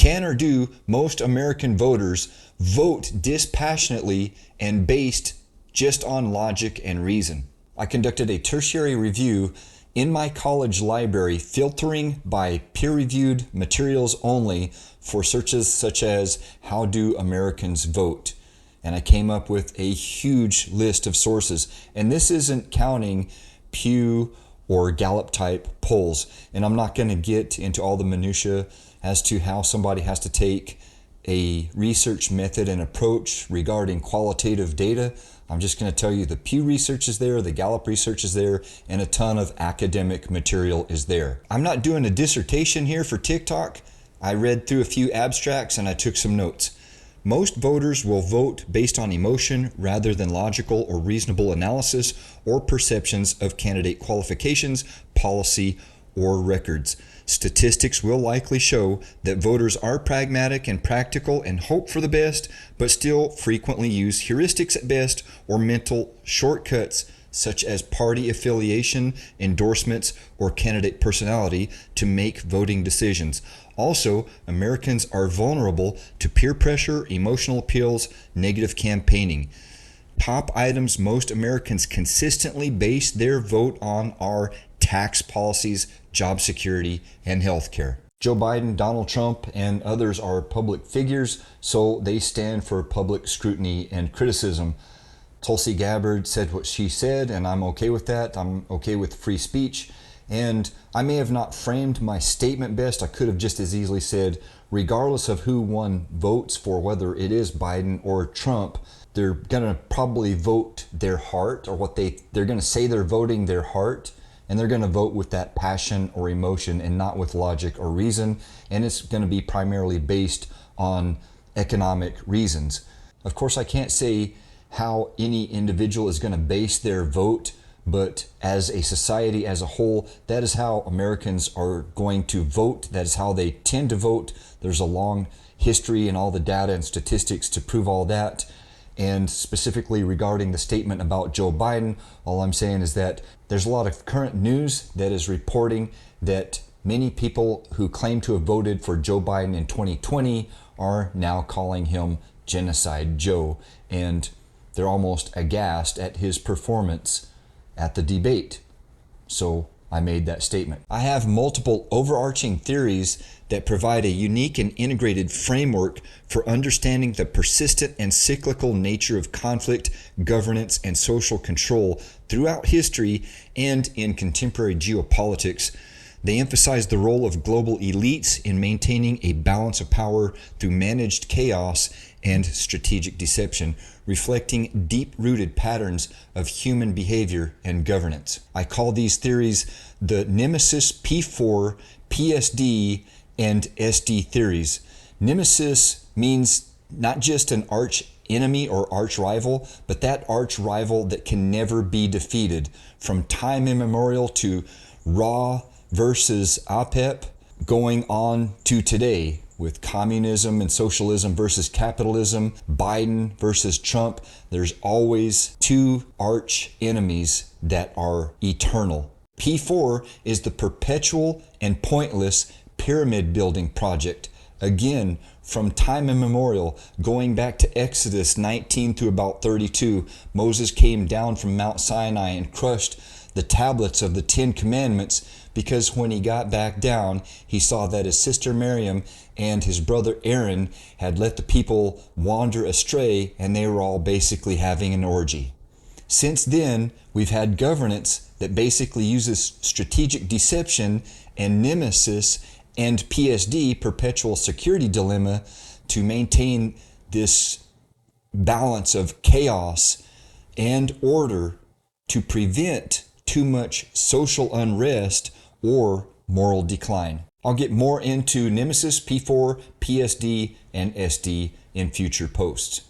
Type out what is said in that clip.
Can or do most American voters vote dispassionately and based just on logic and reason? I conducted a tertiary review in my college library, filtering by peer-reviewed materials only for searches such as how do Americans vote? And I came up with a huge list of sources. And this isn't counting Pew or Gallup type polls. And I'm not going to get into all the minutiae as to how somebody has to take a research method and approach regarding qualitative data. I'm just going to tell you the Pew research is there, the Gallup research is there, and a ton of academic material is there. I'm not doing a dissertation here for TikTok. I read through a few abstracts and I took some notes. Most voters will vote based on emotion rather than logical or reasonable analysis or perceptions of candidate qualifications, policy, or records. Statistics will likely show that voters are pragmatic and practical and hope for the best, but still frequently use heuristics at best or mental shortcuts such as party affiliation, endorsements, or candidate personality to make voting decisions. Also, Americans are vulnerable to peer pressure, emotional appeals, negative campaigning. Top items most Americans consistently base their vote on are tax policies, job security, and healthcare. Joe Biden, Donald Trump, and others are public figures, so they stand for public scrutiny and criticism. Tulsi Gabbard said what she said, and I'm okay with that. I'm okay with free speech. And I may have not framed my statement best. I could have just as easily said, regardless of who one votes for, whether it is Biden or Trump, they're going to probably vote their heart, or what they're going to say they're voting their heart, and they're going to vote with that passion or emotion and not with logic or reason. And it's going to be primarily based on economic reasons. Of course, I can't say how any individual is going to base their vote, but as a society as a whole, that is how Americans are going to vote. That is how they tend to vote. There's a long history and all the data and statistics to prove all that. And specifically regarding the statement about Joe Biden, all I'm saying is that there's a lot of current news that is reporting that many people who claim to have voted for Joe Biden in 2020 are now calling him Genocide Joe. And they're almost aghast at his performance at the debate. So I made that statement. I have multiple overarching theories that provide a unique and integrated framework for understanding the persistent and cyclical nature of conflict, governance, and social control throughout history and in contemporary geopolitics. They emphasize the role of global elites in maintaining a balance of power through managed chaos and strategic deception, reflecting deep-rooted patterns of human behavior and governance. I call these theories the Nemesis P4, PSD, and SD theories. Nemesis means not just an arch enemy or arch rival, but that arch rival that can never be defeated. From time immemorial to Ra versus APEP, going on to today with communism and socialism versus capitalism, Biden versus Trump, there's always two arch enemies that are eternal. P4 is the perpetual and pointless pyramid building project. Again, from time immemorial, going back to Exodus 19 through about 32, Moses came down from Mount Sinai and crushed the tablets of the 10 Commandments, because when he got back down, he saw that his sister Miriam and his brother Aaron had let the people wander astray, and they were all basically having an orgy. Since then, we've had governance that basically uses strategic deception and nemesis and PSD, perpetual security dilemma, to maintain this balance of chaos and order to prevent too much social unrest or moral decline. I'll get more into Nemesis, P4, PSD, and SD in future posts.